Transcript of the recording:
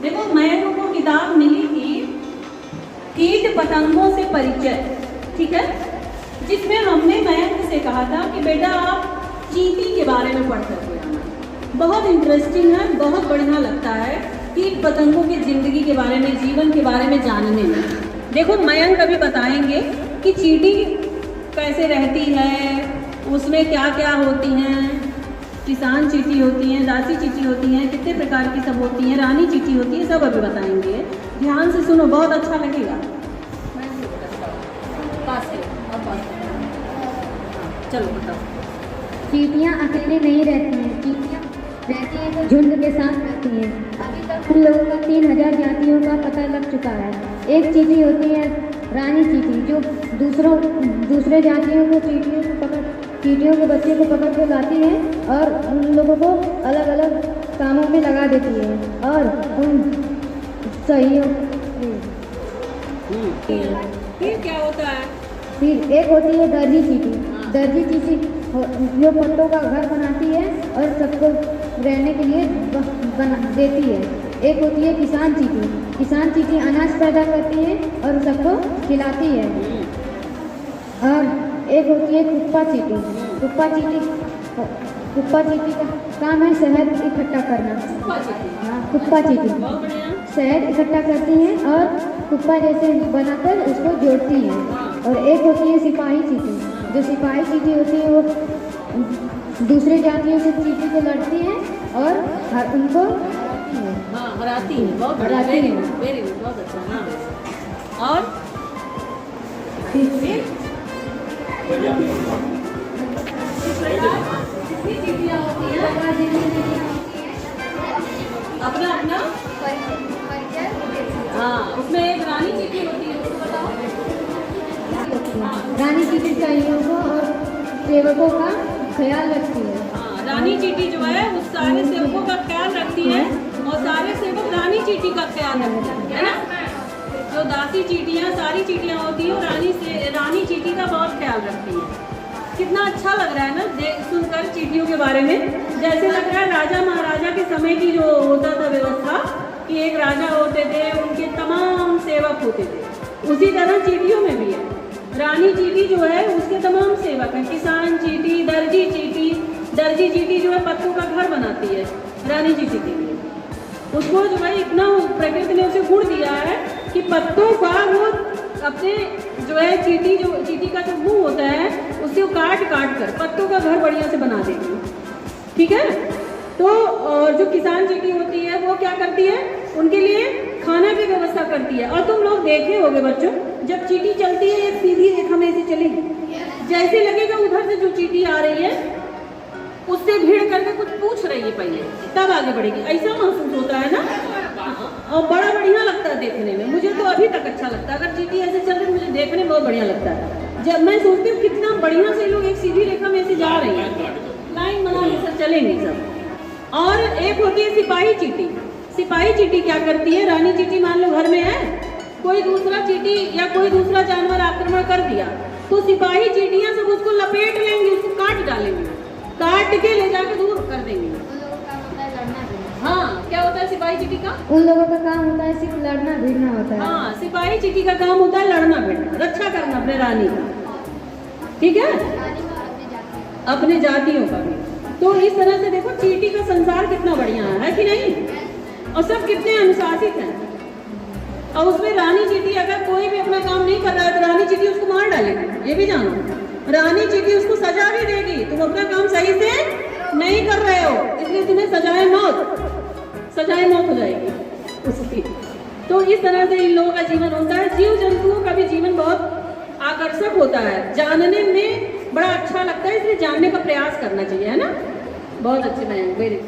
देखो मयंक को किताब मिली थी कीट पतंगों से परिचय, ठीक है, जिसमें हमने मयंक से कहा था कि बेटा आप चींटी के बारे में पढ़ सकते हैं। बहुत इंटरेस्टिंग है, बहुत बढ़िया लगता है कीट पतंगों की जिंदगी के बारे में, जीवन के बारे में जानने में। देखो मयंक अभी बताएंगे कि चींटी कैसे रहती है, उसमें क्या क्या होती हैं। किसान चींटी होती हैं, दासी चींटी होती हैं, कितने प्रकार की सब होती हैं, रानी चींटी होती है, सब अभी बताएंगे। ध्यान से सुनो, बहुत अच्छा लगेगा। चलो बताओ। चींटियाँ अकेले नहीं रहती हैं, चींटियाँ रहती हैं तो झुंड के साथ रहती हैं। अभी तक उन लोगों को 3000 जातियों का पता लग चुका है। एक चींटी होती है रानी चींटी, जो दूसरे जातियों को चींटियों के बच्चे को पकड़ के लाती है और उन लोगों को अलग अलग कामों में लगा देती है और उन सहयोग। फिर क्या होता है? फिर एक होती है दर्जी चींटी। दर्जी चींटी जो पत्तों का घर बनाती है और सबको रहने के लिए बना देती है। एक होती है किसान चींटी। किसान चींटी अनाज पैदा करती है और सबको खिलाती है। और एक होती है कुप्पा चींटी। कुप्पा चींटी का काम है शहद इकट्ठा करना। हाँ, कुप्पा चींटी शहद इकट्ठा करती हैं और कुप्पा जैसे बनाकर उसको जोड़ती हैं। और एक होती है सिपाही चींटी। जो सिपाही चींटी होती है वो दूसरे जातियों से चींटी को लड़ती है और उनको हराती है। बहुत हराती है। वेरी गुड, बहुत अच्छा। हाँ, और फिर अपना अपना हाँ, उसमें एक रानी चींटी होती है, उसको बताओ। रानी चींटी चाहियों को और सेवकों का ख्याल रखती है। हाँ, रानी चींटी जो है उस सारे सेवकों का ख्याल रखती है और सारे सेवक रानी चींटी का ख्याल रखते हैं, है ना। जो दासी चींटियाँ, सारी चींटियाँ होती हैं, रानी चींटी का बहुत ख्याल रखती है। कितना अच्छा लग रहा है ना सुनकर चींटियों के बारे में। जैसे लग रहा है राजा महाराजा के समय की जो होता था व्यवस्था, कि एक राजा होते थे, उनके तमाम सेवक होते थे, उसी तरह चींटियों में भी है। रानी चींटी जो है उसके तमाम सेवक हैं। किसान चींटी, दर्जी चींटी। दर्जी चींटी जो है पत्तों का घर बनाती है रानी चींटी के लिए। उसको जो है इतना प्रकृति ने उसे गुण दिया है कि पत्तों का वो अपने जो है चींटी का जो मुंह होता है उसे काट कर पत्तों का घर बढ़िया से बना देगी, ठीक है। तो और जो किसान चींटी होती है वो क्या करती है, उनके लिए खाना की व्यवस्था करती है। और तुम लोग देखे होगे बच्चों, जब चींटी चलती है एक सीधी रेखा में ऐसे चलेगी, जैसे लगेगा उधर से जो चींटी आ रही है उससे भीड़ करके कुछ पूछ रही है पहले, तब आगे बढ़ेगी, ऐसा महसूस होता है ना। और बड़ा बढ़िया लगता है देखने में। मुझे तो अभी तक अच्छा लगता है, अगर चींटी ऐसे चल रही मुझे देखने में बहुत बढ़िया लगता है। जब मैं सोचती हूँ कितना बढ़िया से लोग एक सीधी रेखा में ऐसे जा रहे हैं, लाइन बना के सब चलेंगे सब। और एक होती है सिपाही चींटी। सिपाही चींटी क्या करती है, रानी चींटी मान लो घर में है, कोई दूसरा चींटी या कोई दूसरा जानवर आक्रमण कर दिया तो सिपाही चींटियां सब उसको लपेट लेंगी, उसको काट डालेंगी, काट के ले जाके दूर कर देंगे। हाँ, क्या होता है सिपाही चींटी का? उन लोगों का काम होता है सिर्फ लड़ना भिड़ना होता है। हाँ, सिपाही चींटी का काम होता है लड़ना भिड़ना, रक्षा करना अपने रानी का, ठीक है, अपने जातियों का भी। तो इस तरह से देखो चींटी का संसार कितना बढ़िया है कि नहीं, और सब कितने अनुशासित हैं। और उसमें रानी चींटी अगर कोई भी अपना काम नहीं कर रहा है तो रानी चींटी उसको मार डालेगी, ये भी जानो। रानी चींटी उसको सजा भी देगी, तुम अपना काम सही से नहीं कर रहे हो इसलिए तुम्हें सजाए मौत हो जाएगी उसकी। तो इस तरह से इन लोगों का जीवन होता है। जीव जंतुओं का भी जीवन बहुत आकर्षक होता है, जानने में बड़ा अच्छा लगता है, इसलिए जानने का प्रयास करना चाहिए, है ना। बहुत अच्छे मैम, वेरी